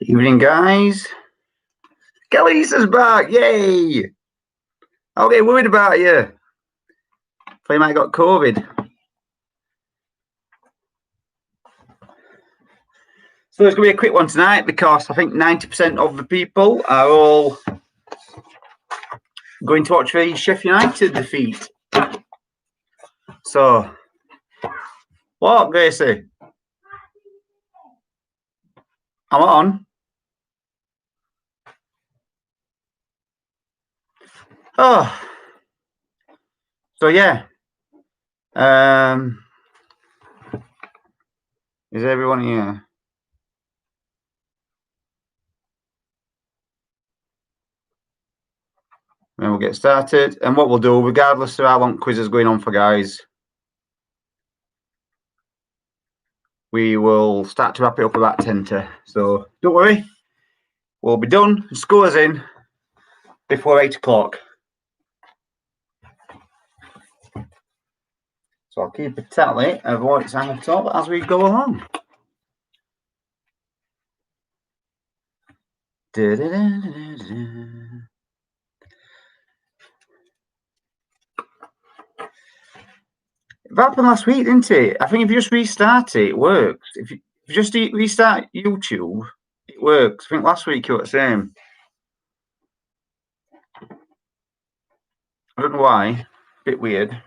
Evening, guys. Lisa's back. Yay. I'll get worried about you. Thought you might have got COVID. So it's going to be a quick one tonight because I think 90% of the people are all going to watch the Sheffield United defeat. So, what, Gracie? I'm on. Oh. So, yeah. Is everyone here? Then we'll get started. And what we'll do, regardless of how long quiz is going on for, guys, we will start to wrap it up about 10 to. So, don't worry. We'll be done. Scores in before 8 o'clock. So I'll keep a tally of what's on top as we go along. It happened last week, didn't it? I think if you just restart it, it works. If you just restart YouTube, it works. I think last week you were the same. I don't know why. Bit weird.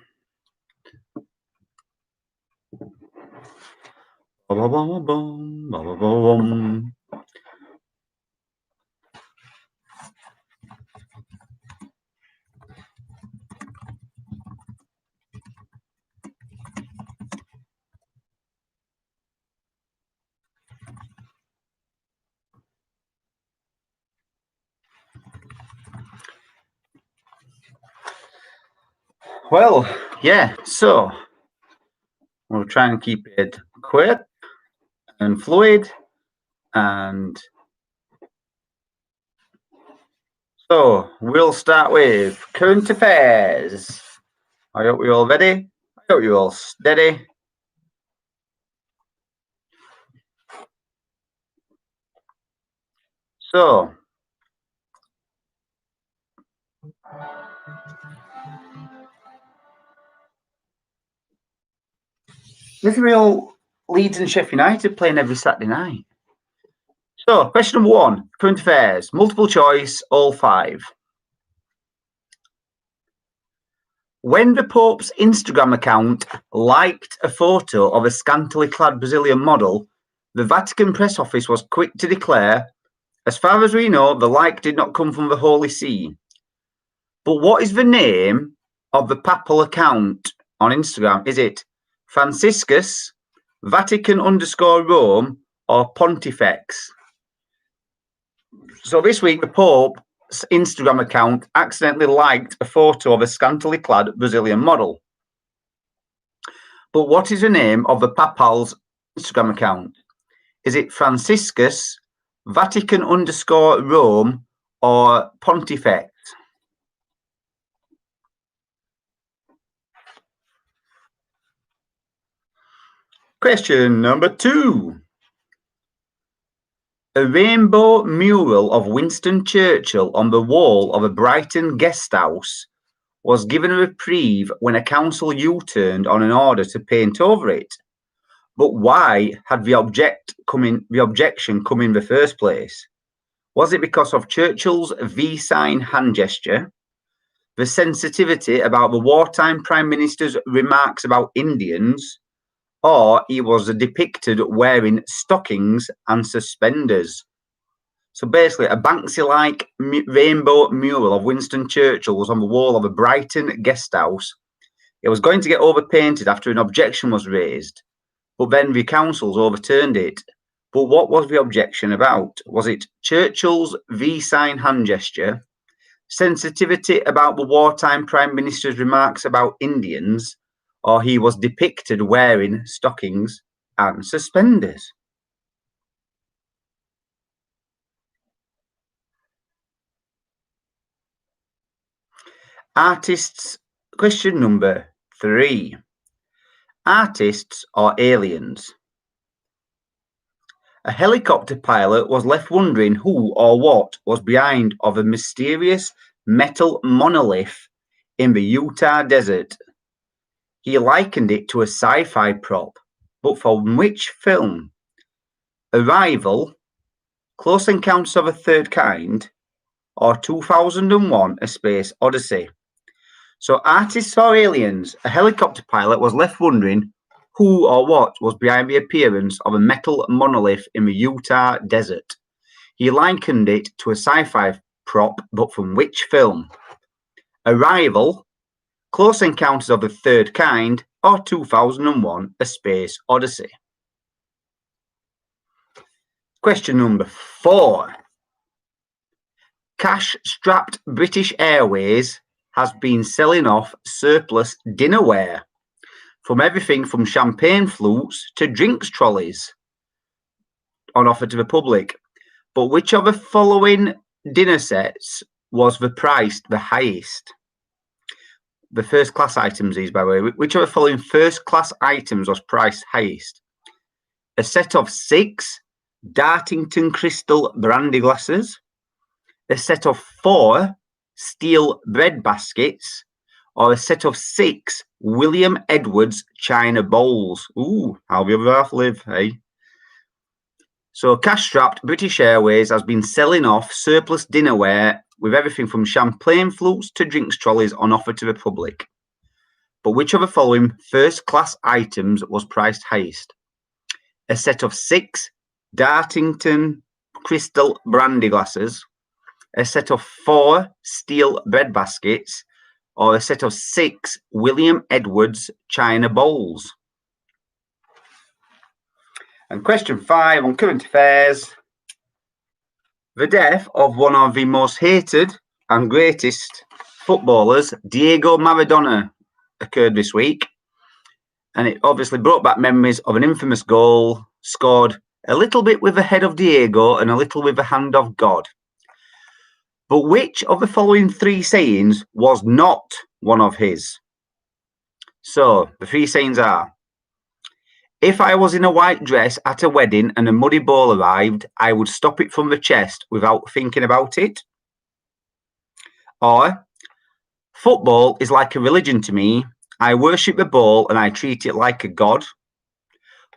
Well, yeah, so we'll try and keep it quick and fluid. And so we'll start with current affairs. I hope you're all ready. I hope you're all steady. So, this is real Leeds and Sheffield United playing every Saturday night. So, question number 1, current affairs, multiple choice, all 5. When the Pope's Instagram account liked a photo of a scantily clad Brazilian model, the Vatican press office was quick to declare, as far as we know, the like did not come from the Holy See. But what is the name of the papal account on Instagram? Is it Franciscus, Vatican_Rome, or Pontifex? So this week, the Pope's Instagram account accidentally liked a photo of a scantily clad Brazilian model. But what is the name of the papal's Instagram account? Is it Franciscus, Vatican_Rome, or Pontifex? Question number 2. A rainbow mural of Winston Churchill on the wall of a Brighton guest house was given a reprieve when a council U-turned on an order to paint over it. But why had the objection come in the first place? Was it because of Churchill's V-sign hand gesture, the sensitivity about the wartime Prime Minister's remarks about Indians, or he was depicted wearing stockings and suspenders? So basically, a Banksy-like rainbow mural of Winston Churchill was on the wall of a Brighton guest house. It was going to get overpainted after an objection was raised, but then the councils overturned it. But what was the objection about? Was it Churchill's V-sign hand gesture, sensitivity about the wartime Prime Minister's remarks about Indians, or he was depicted wearing stockings and suspenders? Artists. Question number 3. Artists or aliens? A helicopter pilot was left wondering who or what was behind of a mysterious metal monolith in the Utah desert. He likened it to a sci-fi prop, but from which film? Arrival, Close Encounters of a Third Kind, or 2001: A Space Odyssey? So artists or aliens, a helicopter pilot was left wondering who or what was behind the appearance of a metal monolith in the Utah desert. He likened it to a sci-fi prop, but from which film? Arrival, Close Encounters of the Third Kind, or 2001: A Space Odyssey? Question number 4. Cash-strapped British Airways has been selling off surplus dinnerware, from everything from champagne flutes to drinks trolleys, on offer to the public. But which of the following dinner sets was the price the highest? The first class items, these, by the way. Which of the following first class items was priced highest? A set of 6 Dartington crystal brandy glasses, a set of 4 steel bread baskets, or a set of 6 William Edwards china bowls. Ooh, how the other half live, eh? So cash-strapped British Airways has been selling off surplus dinnerware with everything from champagne flutes to drinks trolleys on offer to the public. But which of the following first-class items was priced highest? A set of 6 Dartington crystal brandy glasses, a set of 4 steel bread baskets, or a set of 6 William Edwards china bowls? And question 5 on current affairs. The death of one of the most hated and greatest footballers, Diego Maradona, occurred this week. And it obviously brought back memories of an infamous goal scored a little bit with the head of Diego and a little with the hand of God. But which of the following 3 sayings was not one of his? So, the 3 sayings are: if I was in a white dress at a wedding and a muddy ball arrived, I would stop it from the chest without thinking about it. Or, football is like a religion to me. I worship the ball and I treat it like a god.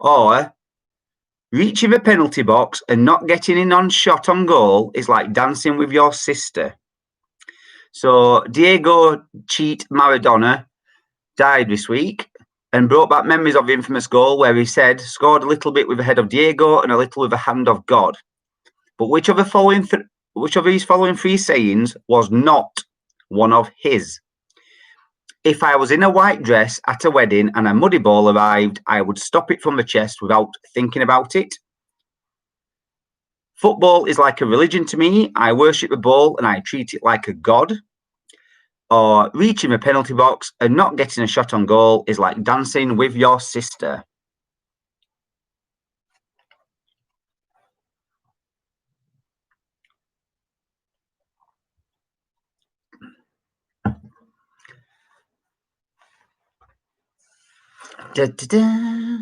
Or, reaching the penalty box and not getting in on shot on goal is like dancing with your sister. So Diego Cheat Maradona died this week and brought back memories of the infamous goal where he said, scored a little bit with the head of Diego and a little with the hand of God. But which of these following 3 sayings was not one of his? If I was in a white dress at a wedding and a muddy ball arrived, I would stop it from the chest without thinking about it. Football is like a religion to me. I worship the ball and I treat it like a god. Or reaching the penalty box and not getting a shot on goal is like dancing with your sister. Da, da, da.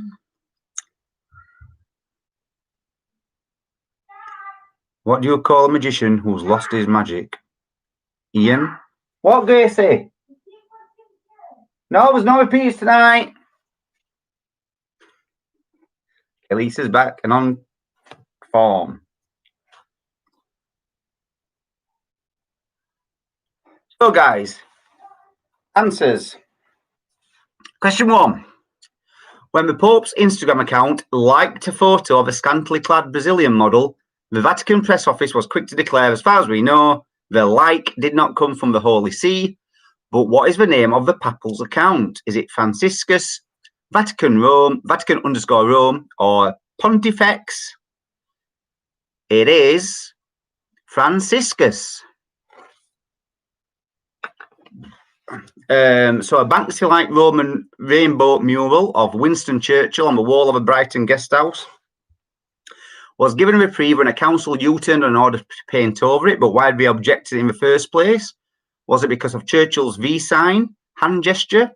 What do you call a magician who's lost his magic? Ian? What, Gracie? No, there's no repeats tonight. Elisa's back and on form. So, guys, answers. Question 1. When the Pope's Instagram account liked a photo of a scantily clad Brazilian model, the Vatican press office was quick to declare, as far as we know, the like did not come from the Holy See. But what is the name of the papal's account? Is it Franciscus, Vatican Rome, Vatican_Rome, or Pontifex? It is Franciscus. So a Banksy-like Roman rainbow mural of Winston Churchill on the wall of a Brighton guest house was given a reprieve when a council U-turned in order to paint over it. But why did we object to it in the first place? Was it because of Churchill's V sign, hand gesture?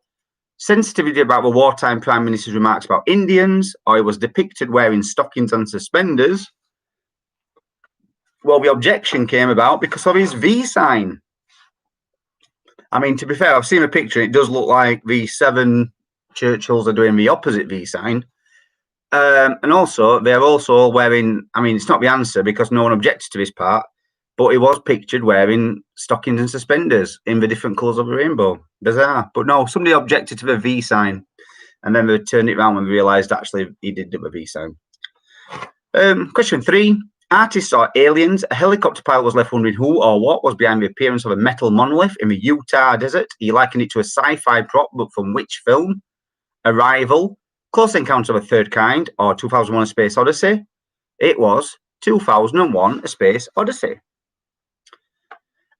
sensitivity about the wartime Prime Minister's remarks about Indians, or he was depicted wearing stockings and suspenders. Well, the objection came about because of his V sign. I mean, to be fair, I've seen a picture. It does look like the 7 Churchills are doing the opposite V sign. And also, they're also wearing, I mean, it's not the answer because no one objected to this part, but he was pictured wearing stockings and suspenders in the different colours of the rainbow. Bizarre. But no, somebody objected to the V sign, and then they turned it around when they realised actually he did do the V sign. Question 3. Artists or aliens? A helicopter pilot was left wondering who or what was behind the appearance of a metal monolith in the Utah desert. He likened it to a sci-fi prop, but from which film? Arrival, Close Encounters of a Third Kind, or 2001: A Space Odyssey? It was 2001: A Space Odyssey.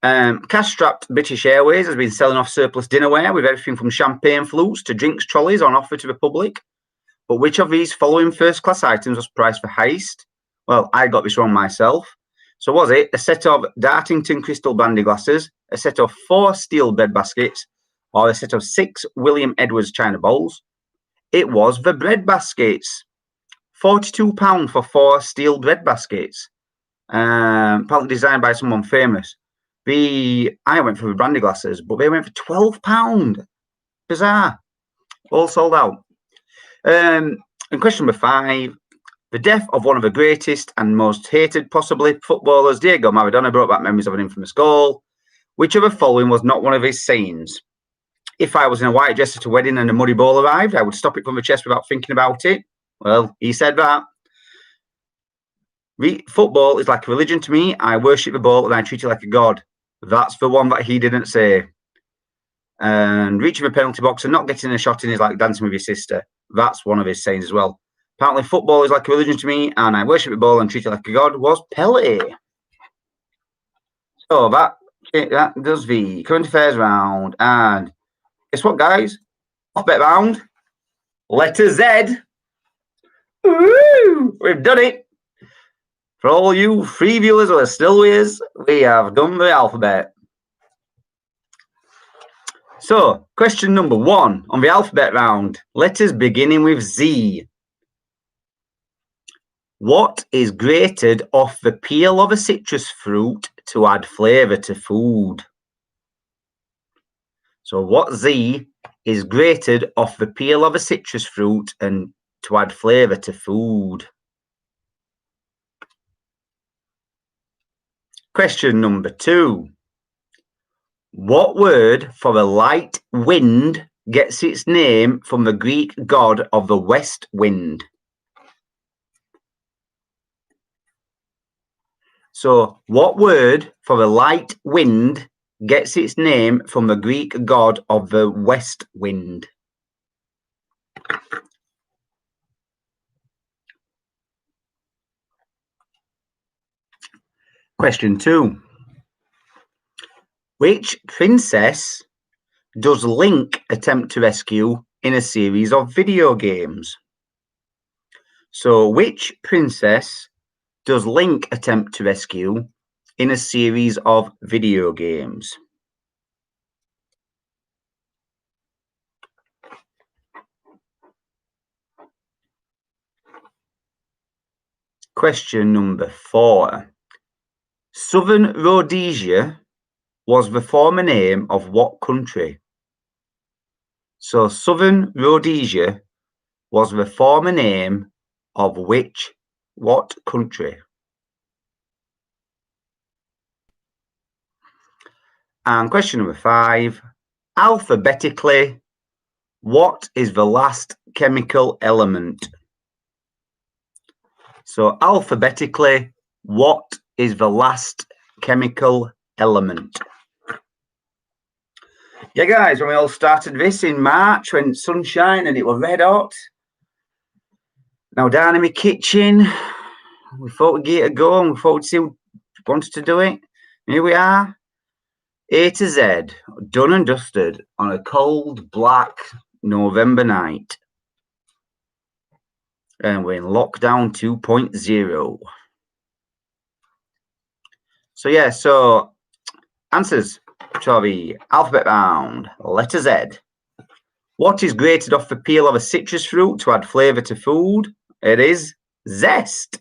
Cash-strapped British Airways has been selling off surplus dinnerware with everything from champagne flutes to drinks trolleys on offer to the public. But which of these following first-class items was priced for highest? Well, I got this wrong myself. So was it a set of Dartington crystal brandy glasses, a set of 4 steel bread baskets, or a set of 6 William Edwards china bowls? It was the bread baskets. £42 for 4 steel bread baskets. Apparently designed by someone famous. I went for the brandy glasses, but they went for £12. Bizarre. All sold out. And question number 5. The death of one of the greatest and most hated, possibly, footballers, Diego Maradona, brought back memories of an infamous goal. Which of the following was not one of his sayings? If I was in a white dress at a wedding and a muddy ball arrived, I would stop it from the chest without thinking about it. Well, he said that. Football is like a religion to me. I worship the ball and I treat it like a god. That's the one that he didn't say. And reaching the penalty box and not getting a shot in is like dancing with your sister. That's one of his sayings as well. Apparently, football is like a religion to me, and I worship the ball and treat it like a god, was Pele. So that does the current affairs round. And guess what, guys? Alphabet round. Letter Z. Woo! We've done it. For all you free viewers who are still with us, we have done the alphabet. So, question number 1 on the alphabet round. Letters beginning with Z. What is grated off the peel of a citrus fruit to add flavour to food? So what Z is grated off the peel of a citrus fruit and to add flavour to food? Question number 2. What word for a light wind gets its name from the Greek god of the west wind? So, what word for a light wind gets its name from the Greek god of the west wind? Question 2. Which princess does Link attempt to rescue in a series of video games? So, which princess does Link attempt to rescue in a series of video games? Question number 4. Southern Rhodesia was the former name of what country? So Southern Rhodesia was the former name of what country? And question number 5. Alphabetically, what is the last chemical element? So alphabetically, what is the last chemical element? Yeah, guys, when we all started this in March, when sunshine and it was red hot. Now down in my kitchen, we thought we'd get a go and we thought we'd see who wanted to do it. Here we are, A to Z, done and dusted on a cold, black November night. And we're in lockdown 2.0. So yeah, answers to the alphabet round. Letter Z. What is grated off the peel of a citrus fruit to add flavour to food? It is zest.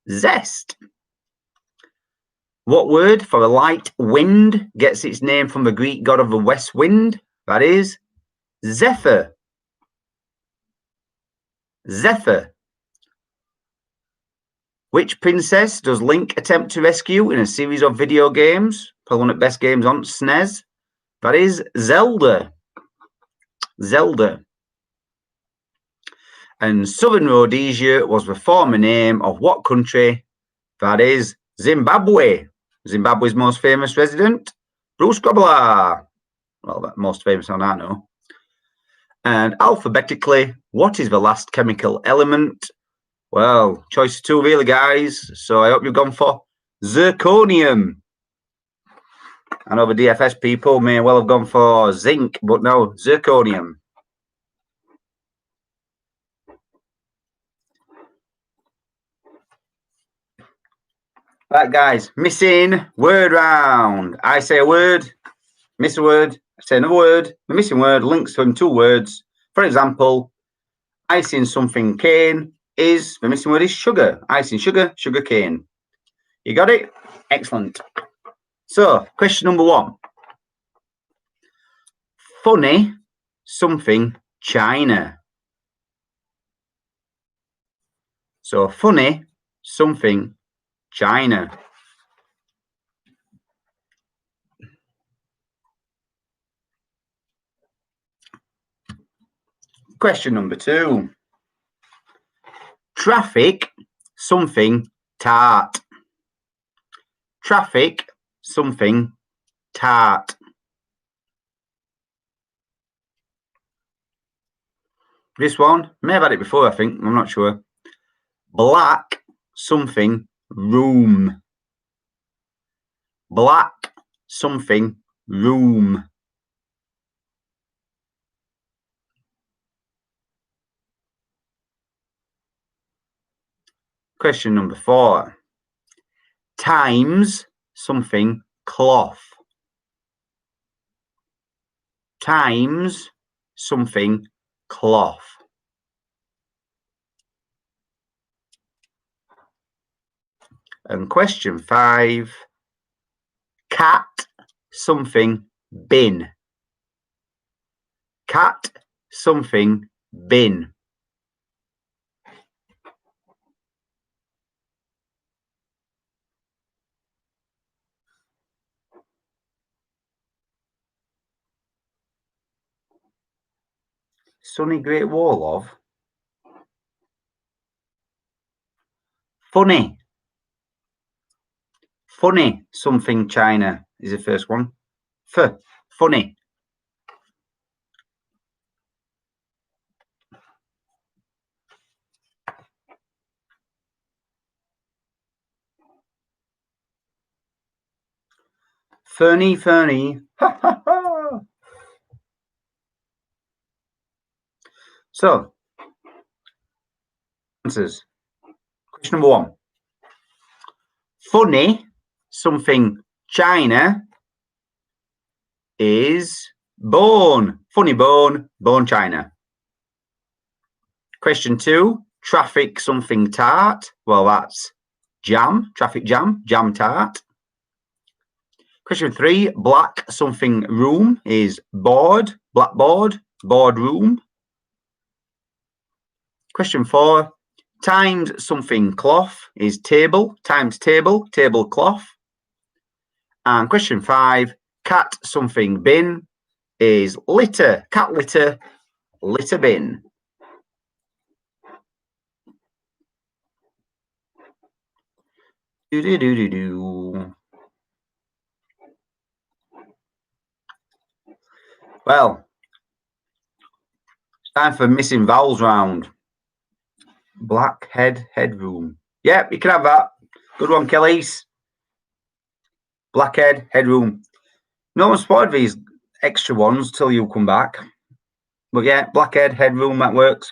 Zest. What word for a light wind gets its name from the Greek god of the west wind? That is Zephyr. Zephyr. Which princess does Link attempt to rescue in a series of video games? Probably one of the best games on SNES. That is Zelda. Zelda. And Southern Rhodesia was the former name of what country? That is Zimbabwe. Zimbabwe's most famous resident, Bruce Grobbelaar. Well, the most famous one I know. And alphabetically, what is the last chemical element? Well, choice two really, guys. So I hope you've gone for zirconium. I know the DFS people may well have gone for zinc, but no, zirconium. Right, guys, missing word round. I say a word, miss a word, I say another word. The missing word links to two words. For example, icing something cane is, the missing word is sugar. Icing sugar, sugar cane. You got it? Excellent. So, question number 1. Funny something China. So, funny something China. Question number 2. Traffic something tart. Traffic something tart. This one, may have had it before, I think, I'm not sure. Black something room. Black something room. Question number 4. Times something cloth. Times something cloth. And question 5. Cat something bin. Cat something bin. Sunny Great Wall of. Funny. Funny something China is the first one. Funny. Fernie. Ha ha ha. So, answers. Question number 1. Funny something China is bone. Funny bone, bone China. Question 2. Traffic something tart. Well, that's jam. Traffic jam. Jam tart. Question 3. Black something room is board. Blackboard. Boardroom. Question 4. Times something cloth is table. Times table. Tablecloth. And question 5. Cat something bin is litter. Cat litter. Litter bin. Well, it's time for missing vowels round. Blackhead headroom. Yep, you can have that. Good one, Kellys. Blackhead headroom. No one spotted these extra ones till you come back. But yeah, blackhead headroom, that works.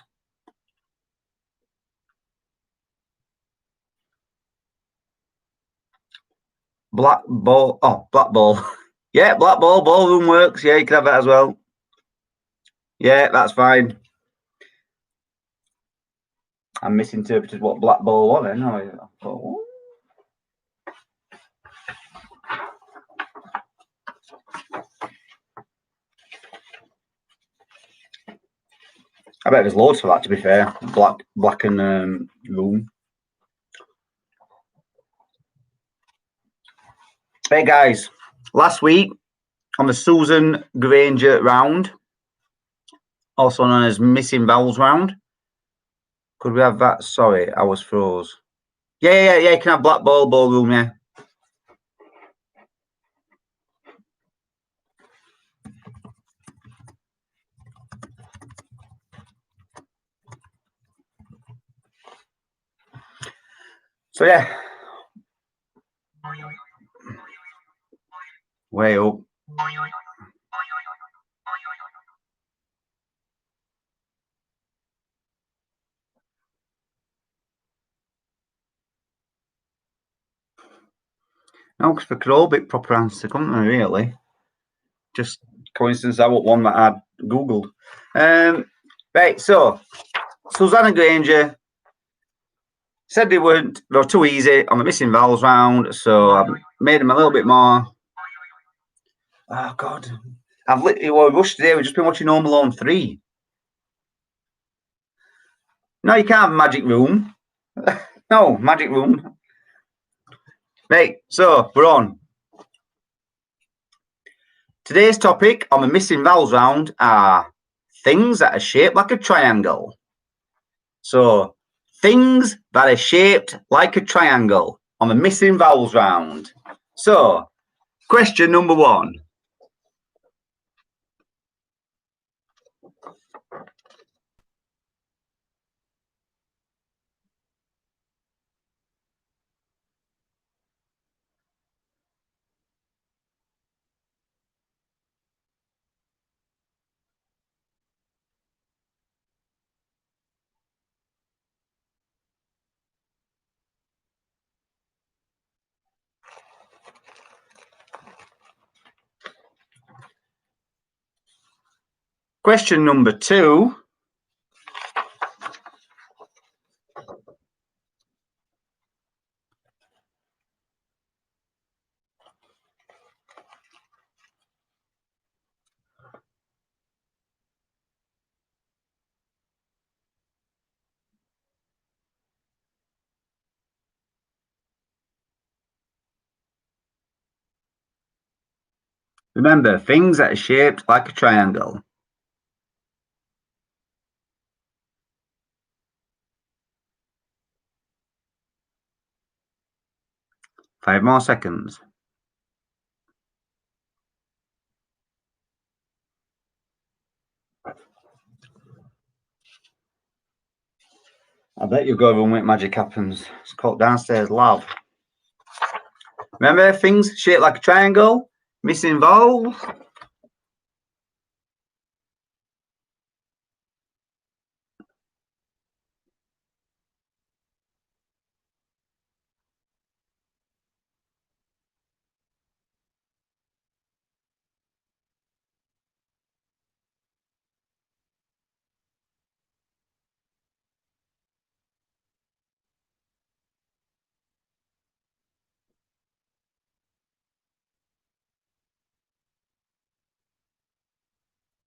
Black ball. Oh, black ball. Yeah, black ball. Ballroom works. Yeah, you can have that as well. Yeah, that's fine. I misinterpreted what black ball was then. I thought, what? I bet there's loads for that, to be fair. Black and room. Hey guys, last week on the Susan Granger round, also known as Missing Vowels round, could we have that? Sorry, I was froze. Yeah, you can have black ball room, yeah. So yeah. Way up. No, because we could all be proper answer, couldn't we, really? Just coincidence, I want one that I'd Googled. Right, so Susanna Granger said they were too easy on the missing vowels round, so I've made them a little bit more. Oh, God. I've literally rushed today. We've just been watching Home Alone 3. No, you can't have Magic Room. No, Magic Room. Right, so we're on. Today's topic on the missing vowels round are things that are shaped like a triangle. So, things that are shaped like a triangle on the missing vowels round. So, question number 1. Question number 2. Remember, things that are shaped like a triangle. Five more seconds. I bet you'll go over and make magic happens. It's called Downstairs Love. Remember, things shaped like a triangle, missing vowels.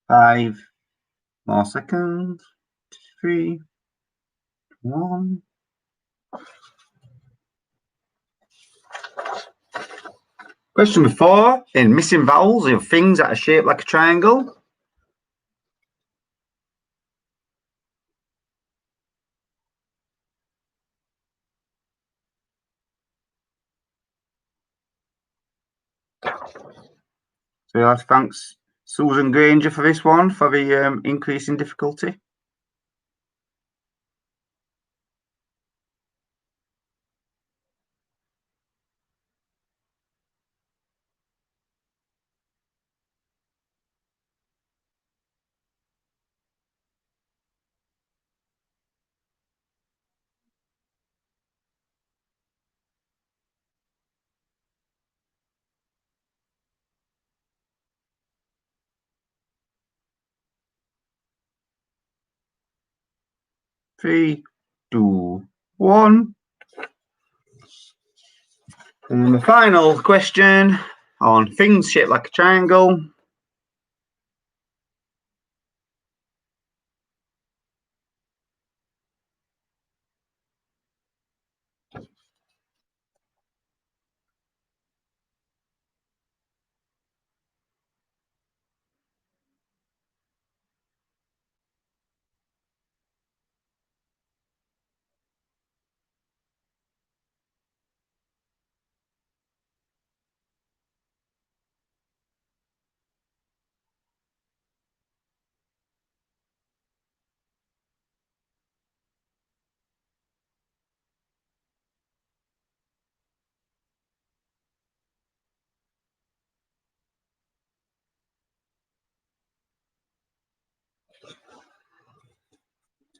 Five more seconds. 3, 1. Question number 4. In missing vowels, you have things that are shaped like a triangle. So yeah, thanks Susan Granger for this one, for the increase in difficulty. 3, 2, 1. And the final question on things shaped like a triangle.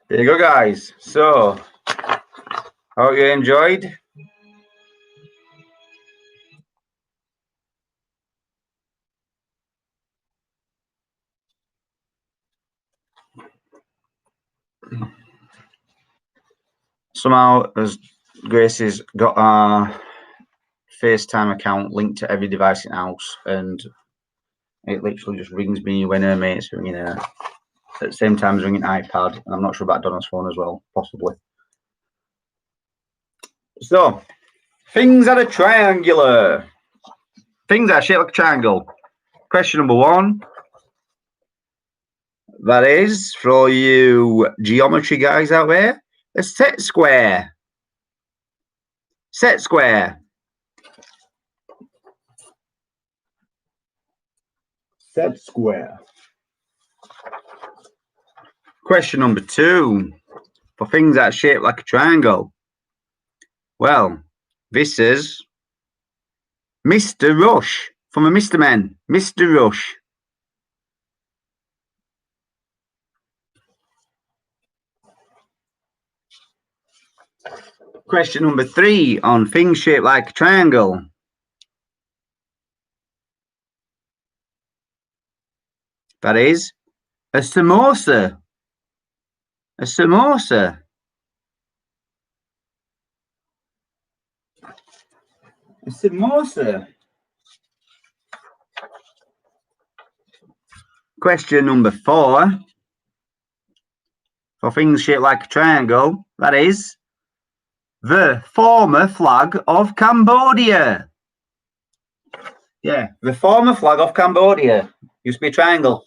There you go, guys. So, hope you enjoyed. Somehow, as Gracie's got our FaceTime account linked to every device in the house, and it literally just rings me when her mate's ringing her. At the same time as ringing iPad, and I'm not sure about Donna's phone as well, possibly. So, things that are triangular. Things that are shaped like a triangle. Question number 1. That is, for all you geometry guys out there, a set square. Set square. Set square. Question number 2. For things that are shaped like a triangle. Well, this is Mr. Rush from a Mr. Men. Mr. Rush. Question number 3 on things shaped like a triangle. That is a samosa. A samosa. A samosa. Question number 4. For things shaped like a triangle, that is the former flag of Cambodia. Yeah, the former flag of Cambodia used to be a triangle.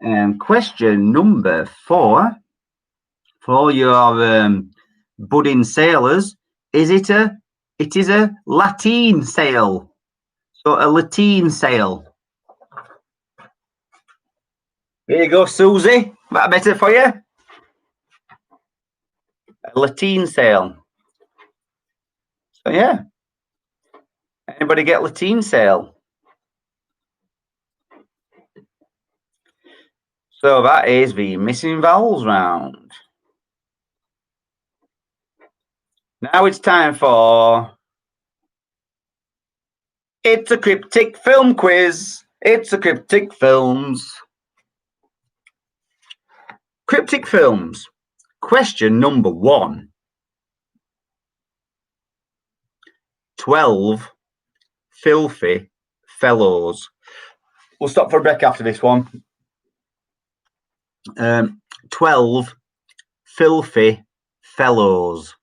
And question number 4, for all your budding sailors, it is a lateen sail. So a lateen sail. There you go, Susie. That better for you? A lateen sail. So yeah. Anybody get lateen sail? So that is the missing vowels round. Now it's time for It's a Cryptic Film Quiz. It's a Cryptic Films. Cryptic Films. Question number 1. 12 filthy fellows. We'll stop for a break after this one. 12 filthy fellows.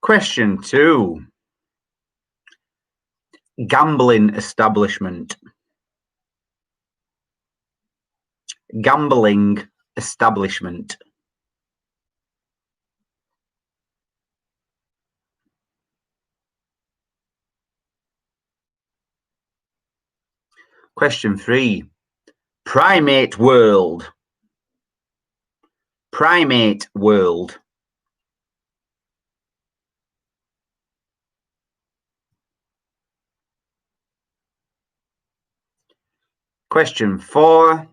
Question 2. Gambling establishment. Gambling establishment. Question 3. Primate world. Primate world. Question 4.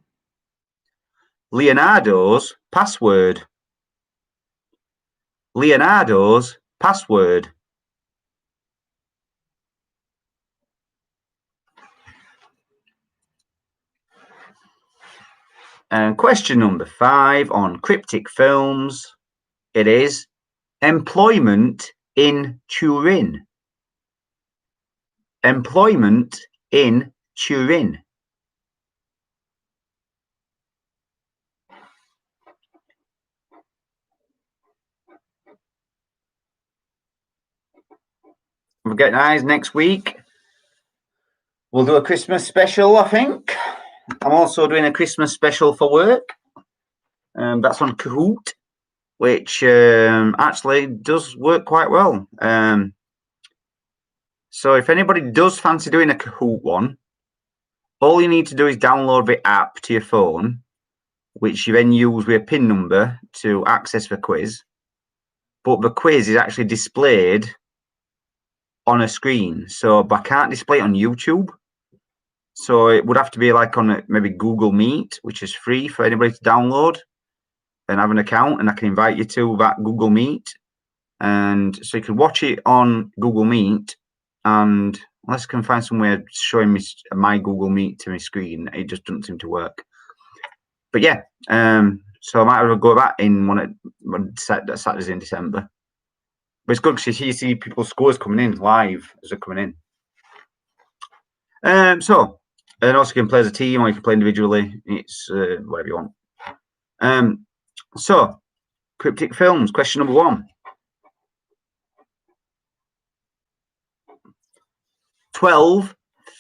Leonardo's password. Leonardo's password? And question number 5 on cryptic films. It is employment in Turin. Employment in Turin. We're getting eyes next week. We'll do a Christmas special, I think. I'm also doing a Christmas special for work. That's on Kahoot, which actually does work quite well. So if anybody does fancy doing a Kahoot one, all you need to do is download the app to your phone, which you then use with a PIN number to access the quiz. But the quiz is actually displayed on a screen, so I can't display it on YouTube. So it would have to be like on maybe Google Meet, which is free for anybody to download and have an account, and I can invite you to that Google Meet. And so you can watch it on Google Meet, and unless I can find somewhere showing me my Google Meet to my screen, it just doesn't seem to work. But yeah, so I might have a go at that in one Saturdays in December. But it's good because you see people's scores coming in live as they're coming in. So, and also you can play as a team or you can play individually. It's whatever you want. So, cryptic films, question number 1. 12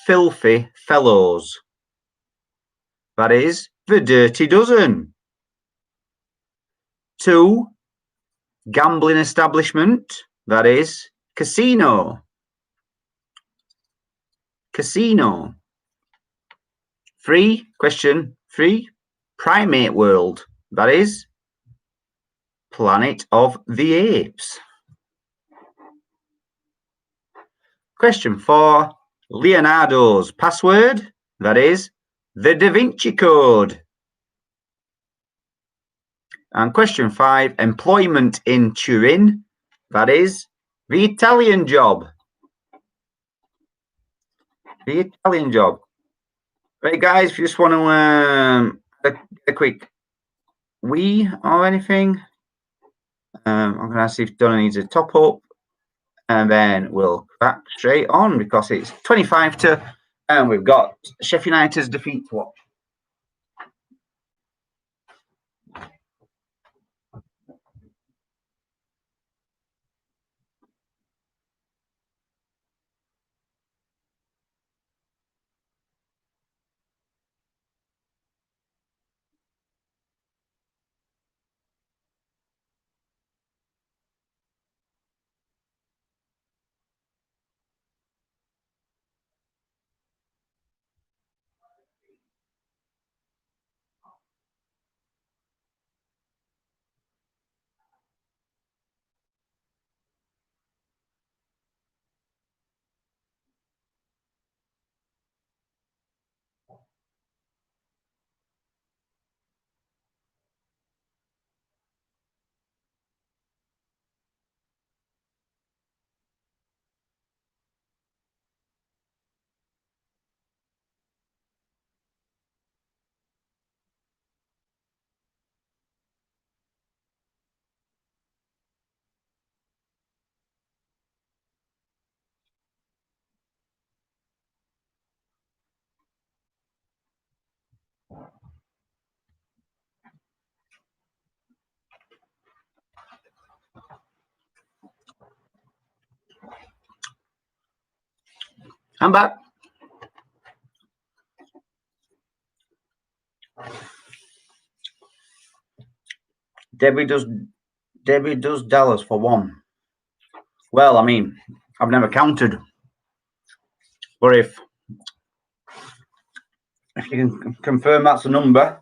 Filthy Fellows. That is The Dirty Dozen. 2, Gambling Establishment. That is Casino. Casino. 3, question 3, Primate World. That is Planet of the Apes. Question 4, Leonardo's password. That is the Da Vinci Code. And question 5, employment in Turin. That is the Italian Job. The Italian Job. Right, guys, if you just want to a quick wee or anything, I'm going to ask if Donna needs a top up, and then we'll crack straight on because it's 25 to, and we've got Sheffield United's defeat to watch. I'm back. Debbie does Dallas for 1. Well, I mean, I've never counted, but if you can confirm that's the number,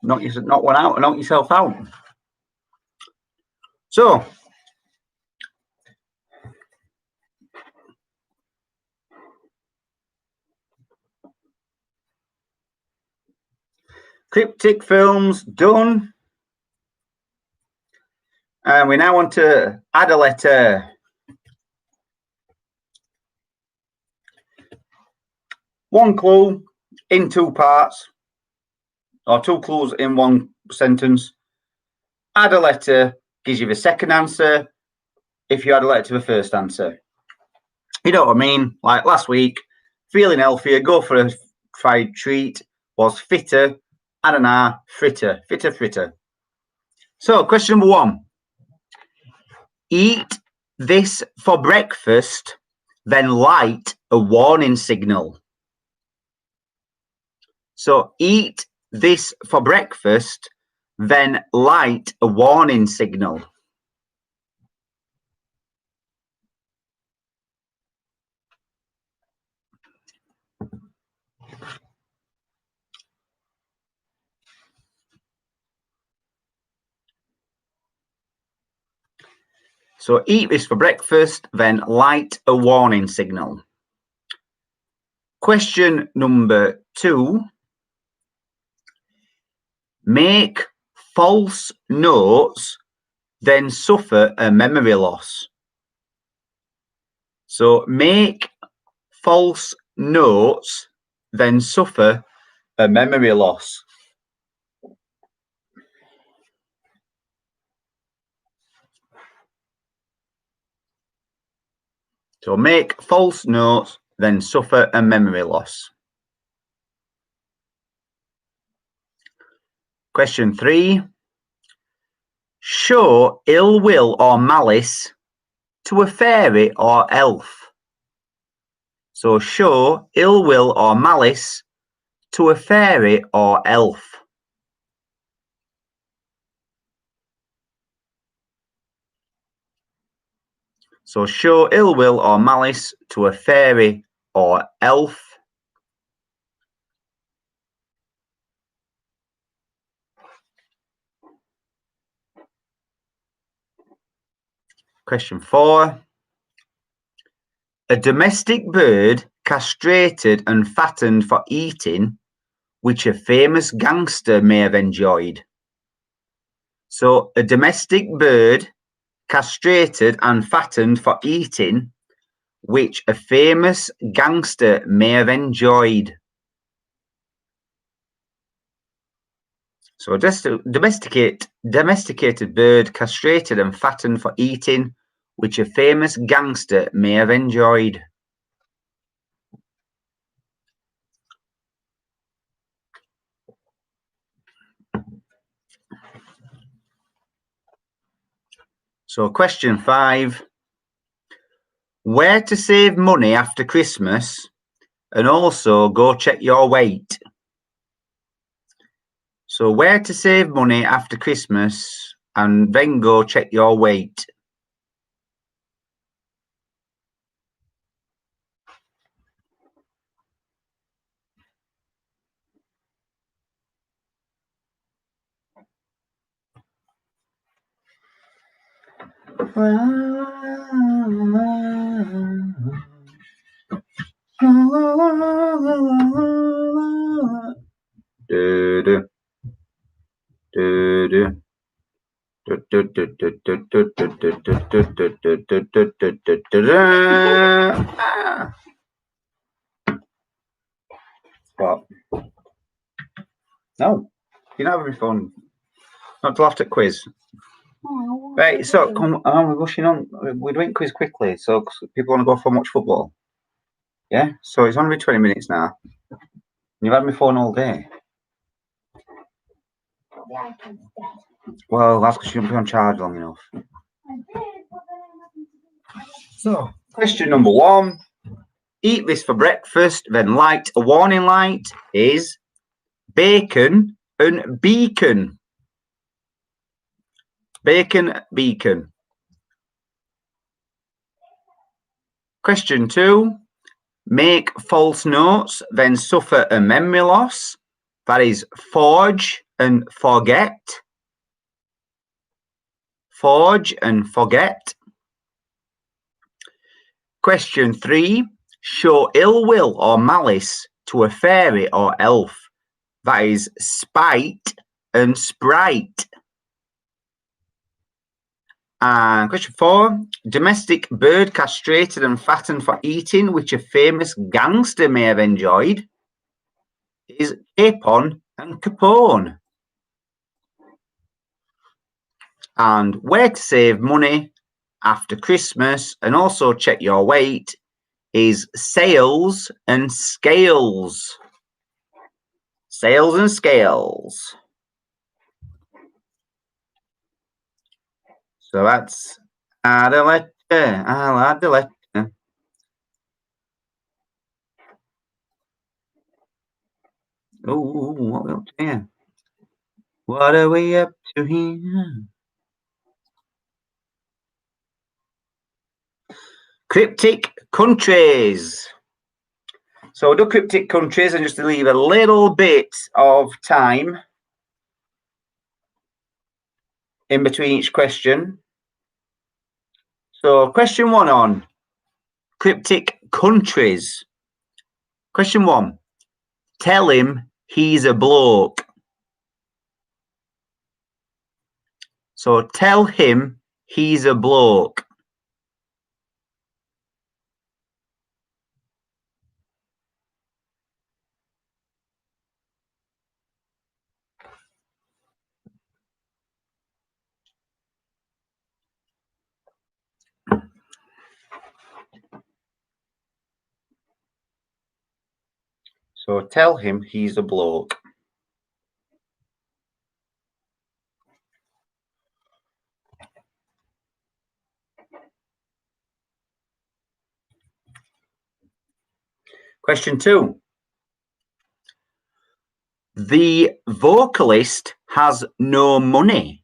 knock yourself out. So, cryptic films done. And we now want to add a letter. One clue in two parts, or two clues in one sentence. Add a letter gives you the second answer if you add a letter to the first answer. You know what I mean? Like last week, feeling healthier, go for a fried treat, was fitter, add an R, fritter, fitter. So question number 1. Eat this for breakfast, then light a warning signal. So eat this for breakfast, then light a warning signal. So eat this for breakfast, then light a warning signal. Question number 2. Make false notes, then suffer a memory loss. So make false notes, then suffer a memory loss. So make false notes, then suffer a memory loss. Question 3. Show ill will or malice to a fairy or elf. So show ill will or malice to a fairy or elf. So show ill will or malice to a fairy or elf. Question 4. A domestic bird castrated and fattened for eating, which a famous gangster may have enjoyed. So a domestic bird castrated and fattened for eating, which a famous gangster may have enjoyed. So domesticated bird castrated and fattened for eating, which a famous gangster may have enjoyed. So question 5. Where to save money after Christmas and also go check your weight. So where to save money after Christmas and then go check your weight. What? No, you're not having fun. Not till after quiz. Right, so come on, we're rushing on. We're doing quiz quickly, so people want to go for much football. Yeah, so it's only 20 minutes now. You've had my phone all day. Well, that's because you don't be on charge long enough. So, question number 1. Eat this for breakfast, then light a warning light is bacon and beacon. Bacon, beacon. Question 2. Make false notes, then suffer a memory loss. That is forge and forget. Forge and forget. Question 3. Show ill will or malice to a fairy or elf. That is spite and sprite. And question 4, domestic bird castrated and fattened for eating, which a famous gangster may have enjoyed, is capon and capone. And where to save money after Christmas and also check your weight is Sales and Scales. Sales and Scales. So that's add a letter. I'll add the letter. Oh, what are we up to here? What are we up to here? Cryptic countries. So we'll do cryptic countries, and just to leave a little bit of time in between each question. So question 1 on cryptic countries. Question 1. Tell him he's a bloke. So tell him he's a bloke. So tell him he's a bloke. Question 2. The vocalist has no money.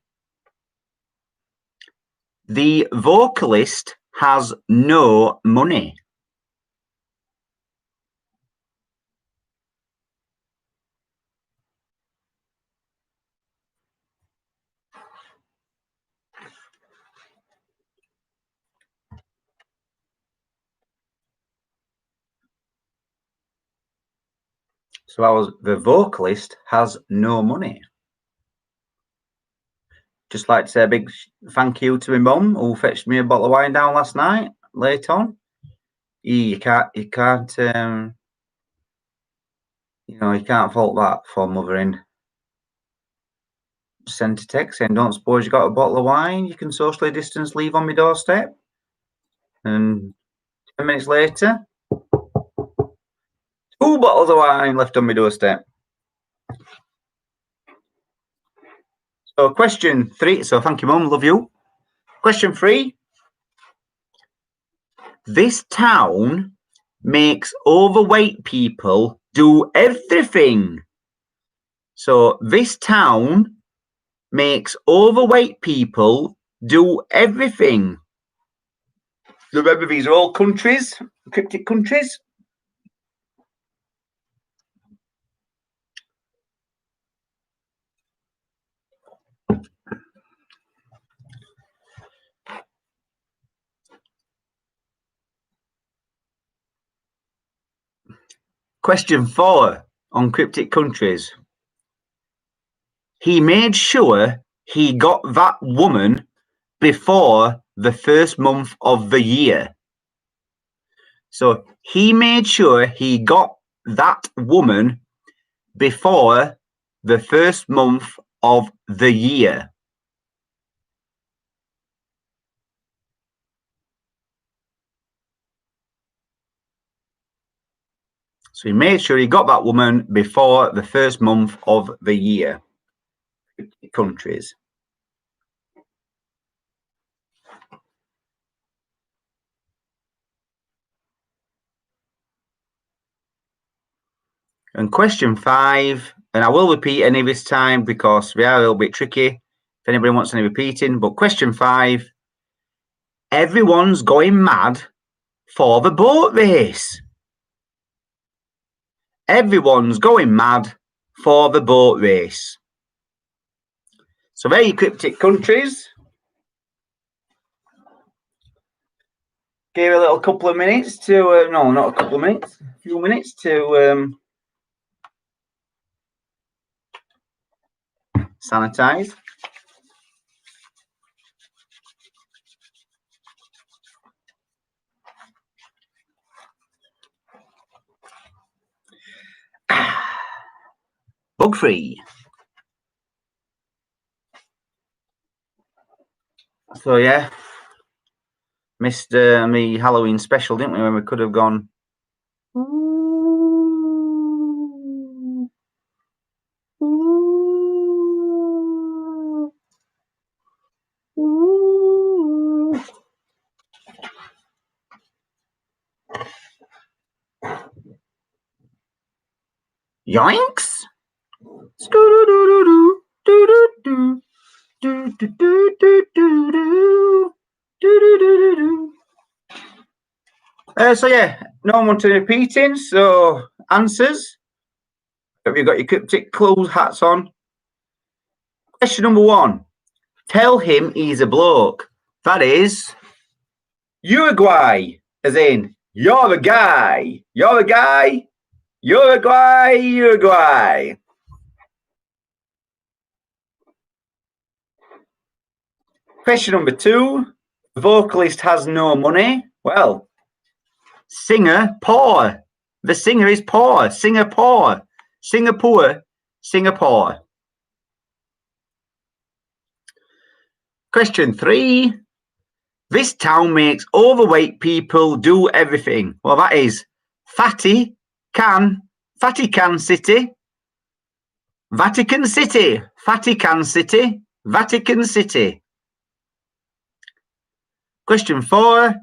The vocalist has no money. So that was the vocalist has no money. Just like to say a big thank you to my mum who fetched me a bottle of wine down last night, late on. You can't you can't fault that for mothering. Sent a text saying, don't suppose you got a bottle of wine you can socially distance leave on my doorstep? And 10 minutes later, 2 bottles of wine left on my doorstep. So question 3, so thank you mum, love you. Question 3, this town makes overweight people do everything. So this town makes overweight people do everything. Remember, these are all countries, cryptic countries. Question 4 on cryptic countries. He made sure he got that woman before the first month of the year. So he made sure he got that woman before the first month of the year. So he made sure he got that woman before the first month of the year. Countries. And question 5, and I will repeat any this time because we are a little bit tricky if anybody wants any repeating, but question 5, everyone's going mad for the boat race. Everyone's going mad for the boat race. So there are your cryptic countries. Give a little couple of minutes to, no, not a couple of minutes, a few minutes to sanitize. bug free. So yeah, missed me Halloween special, didn't we? When we could have gone. Yoinks! So yeah, no one to repeating. So answers. Have you got your cryptic clues hats on? Question number 1. Tell him he's a bloke. That is Uruguay, as in you're a guy. You're a guy. Uruguay, Uruguay. Question number 2. The vocalist has no money. Well, singer poor. The singer is poor. Singer poor. Singer poor. Singapore. Question 3. This town makes overweight people do everything. Well, that is Vatican City. Vatican City. Vatican City. Vatican City. Question 4.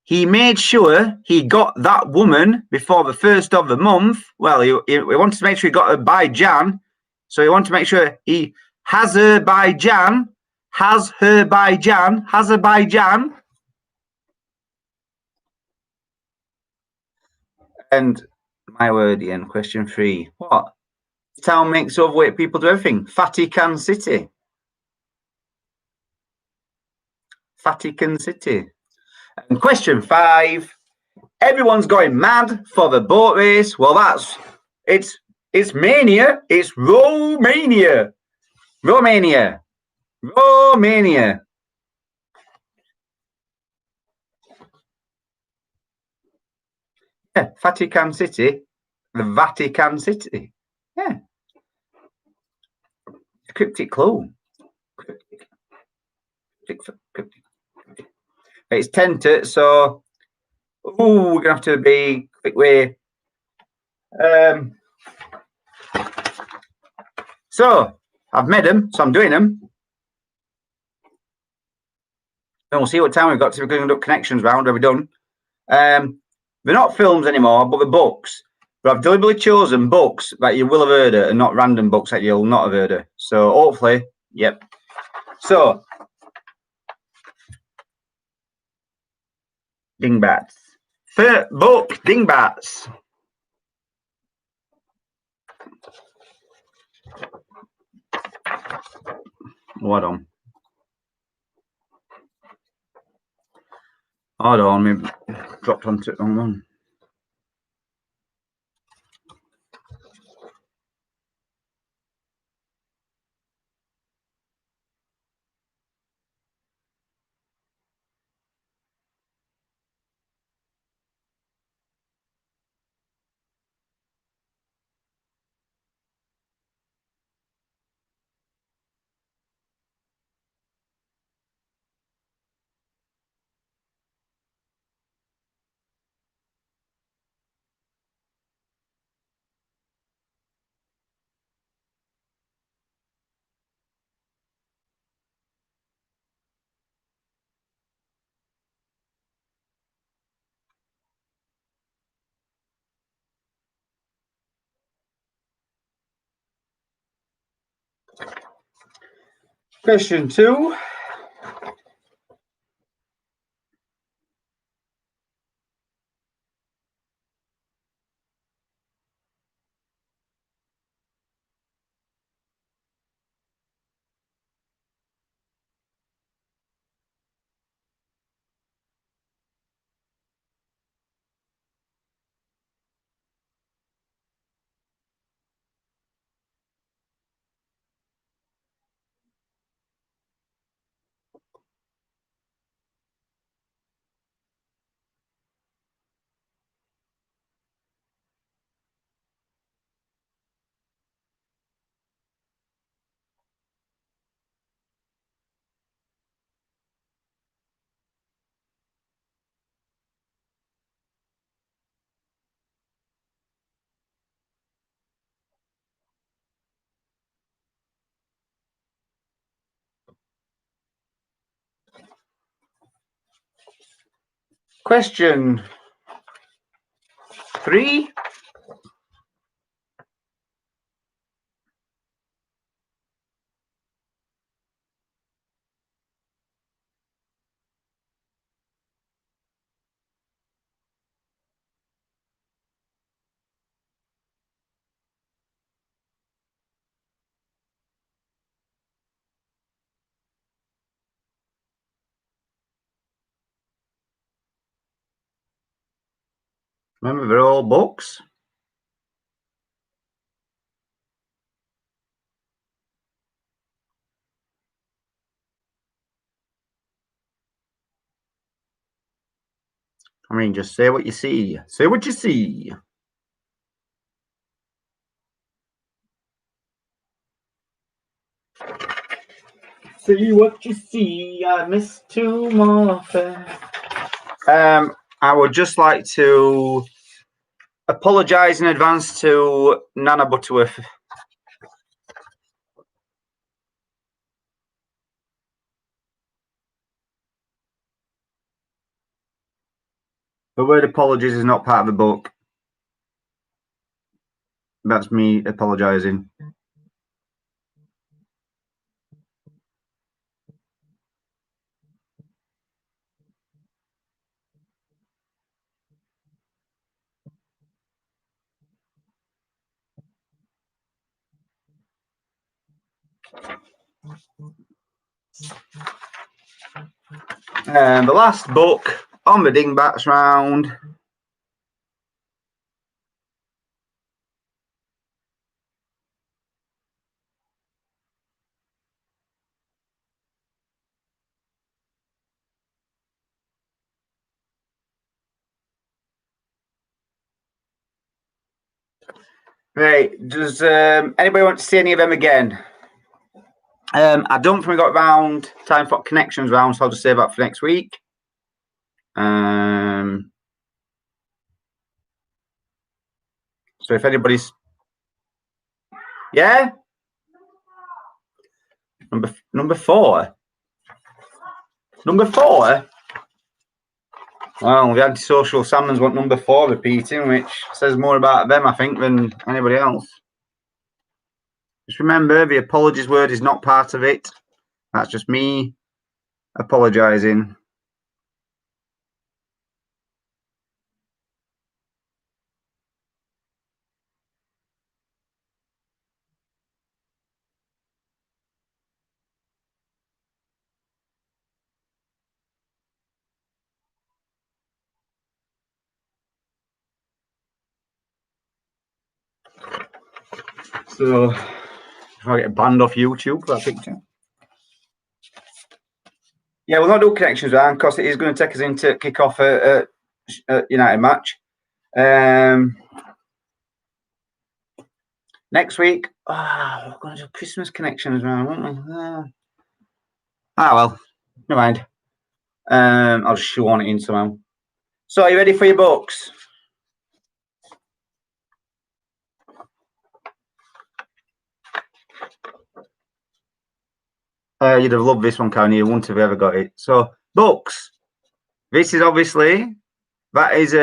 He made sure he got that woman before the 1st of the month. Well, he wanted to make sure he got her by Jan. So he wanted to make sure he has her by Jan. Has her by Jan. Has her by Jan. And my word, Ian, question 3. What? The town makes overweight people do everything. Vatican City. Vatican City. And question 5. Everyone's going mad for the boat race. Well, it's mania. It's Romania. Romania. Romania. Yeah, Vatican City. The Vatican City. Yeah. Cryptic clue. Cryptic. It's 10 to, so we're gonna have to be quick way. So I've made them, so I'm doing them. And we'll see what time we've got to conduct connections round. Are we done? They're not films anymore, but they're books. But I've deliberately chosen books that you will have heard of and not random books that you'll not have heard of. So hopefully, yep. So Dingbats. Third book, Dingbats. Hold on. Hold on, maybe dropped onto the wrong one. Question 2. Question 3. Remember, they're all books. I mean, just say what you see. Say what you see. See what you see. I miss too often. I would just like to apologise in advance to Nana Butterworth. The word apologies is not part of the book. That's me apologising. And the last book on the Dingbats round. Right, does anybody want to see any of them again? I don't think we got round time for connections round, so I'll just say that for next week. So if anybody's, yeah, number 4. Number 4. Well, the antisocial salmons want number 4 repeating, which says more about them, I think, than anybody else. Just remember, the apologies word is not part of it. That's just me apologising. So, if I get banned off YouTube for that picture. Yeah, we'll not do connections round because it is going to take us into kick off a United match. Next week, we're going to do Christmas connections round, won't we? Well, never mind. I'll just shoehorn it in somehow. So, are you ready for your books? You'd have loved this one, Karen. You wouldn't have ever got it. So, books. This is obviously, that is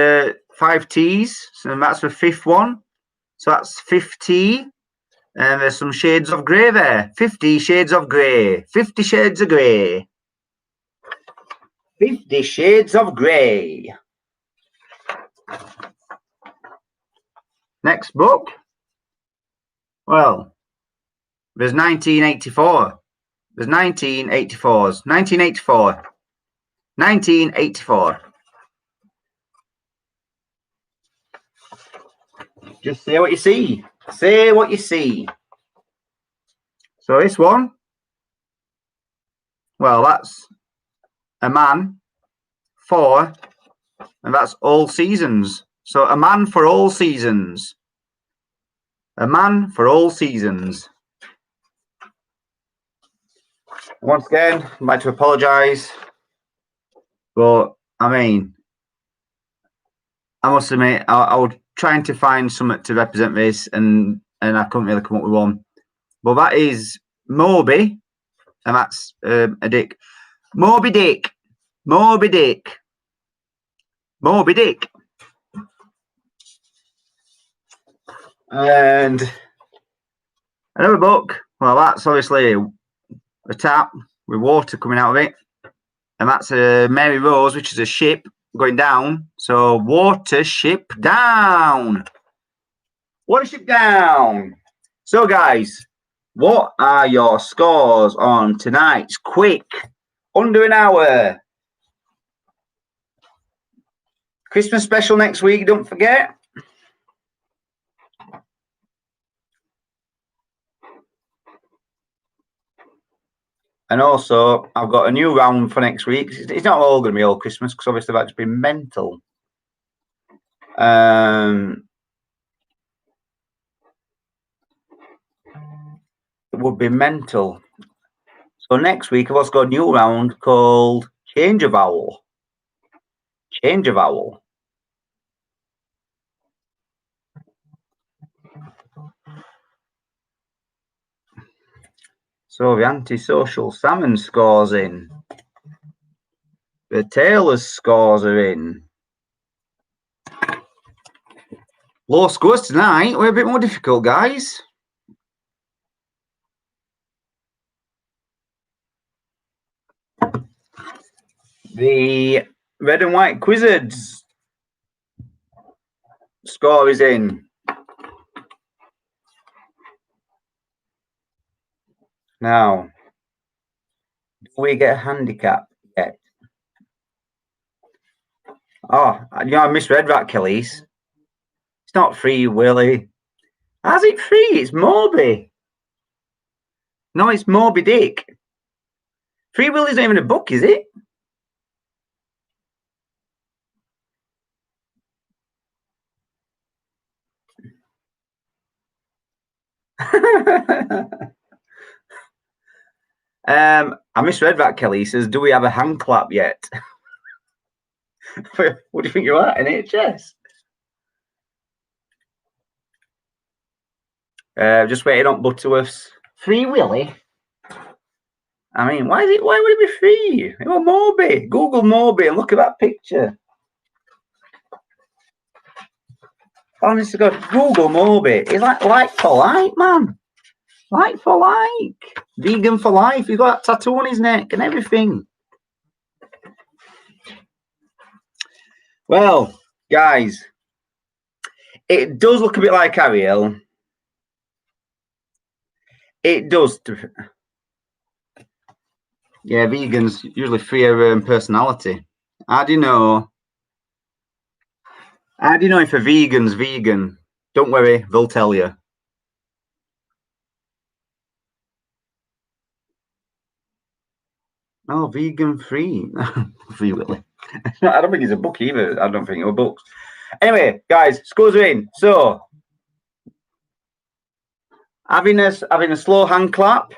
5 T's. So that's the 5th one. So that's 50. And there's some shades of grey there. 50 shades of grey. 50 shades of grey. 50 shades of grey. Next book. Well, there's 1984. There's 1984s. 1984. 1984. Just say what you see. Say what you see. So this one, well, that's a man for, and that's all seasons. So a man for all seasons. A man for all seasons. Once again, I'd like to apologise, but I mean, I must admit, I was trying to find something to represent this, and I couldn't really come up with one. But that is Moby, and that's a dick. Moby Dick. Moby Dick. Moby Dick. And another book. Well, that's obviously a tap with water coming out of it. And that's a Mary Rose, which is a ship going down. So water ship down. Water ship down. So guys, what are your scores on tonight's quick? Under an hour. Christmas special next week, don't forget. And also, I've got a new round for next week. It's not all going to be all Christmas because obviously that's been mental. It would be mental. So next week, I've also got a new round called Change a Vowel. Change a Vowel. So the antisocial salmon scores in. The Taylor's scores are in. Low scores tonight. We're a bit more difficult, guys. The red and white Quizzards score is in. Now, do we get a handicap yet? Oh, you know, I misread that, Kellys. It's not Free Willy. How's it free? It's Moby. No, it's Moby Dick. Free Willy's not even a book, is it? I misread that, Kelly. He says, do we have a hand clap yet? What do you think you are, NHS? Just waiting on Butterworth's. Free Willy? I mean, why would it be free? It was Moby. Google Moby and look at that picture. Honest to God, Google Moby. It's like for like, man. Like for like. Vegan for life. He's got that tattoo on his neck and everything. Well, guys, it does look a bit like Ariel. It does. Yeah, vegans usually fear personality. How do you know? How do you know if a vegan's vegan? Don't worry, they'll tell you. Oh, vegan free. Free Willy. I don't think it's a book either. I don't think it was books. Anyway, guys, scores are in. So, having a slow hand clap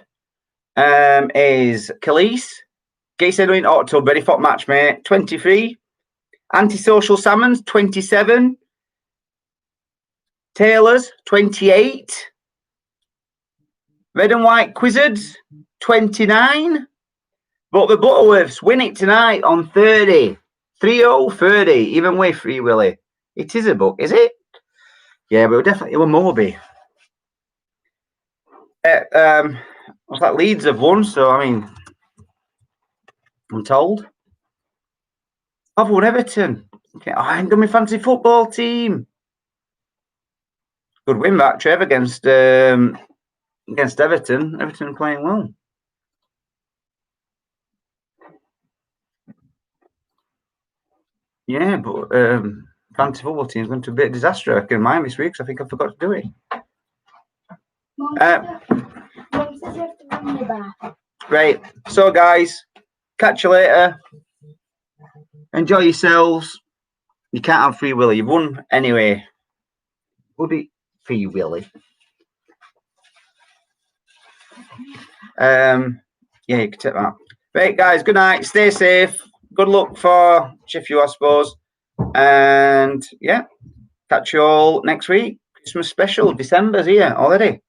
is Khalees. Gay Edwin Otto, Berry Fop Matchmate, 23. Antisocial Salmons, 27. Taylor's, 28. Red and White Quizzards, 29. But the Butterworths win it tonight on 30. 3-0-30, even with Free Willy. It is a book, is it? Yeah, but it was Moby. What's that? Leeds have won, so I mean, I'm told. I've won Everton. Okay, I ain't done my fancy football team. Good win back, Trev, against Everton. Everton playing well. Yeah, but fantasy football team's going to be a bit of disaster. I can mind this week because I think I forgot to do it. Right. So, guys, catch you later. Enjoy yourselves. You can't have Free Willy. You've won anyway. Would it Free Willy? Yeah, you can take that. Right, guys. Good night. Stay safe. Good luck for Sheffield, I suppose. And yeah, catch you all next week. Christmas special. December's here already.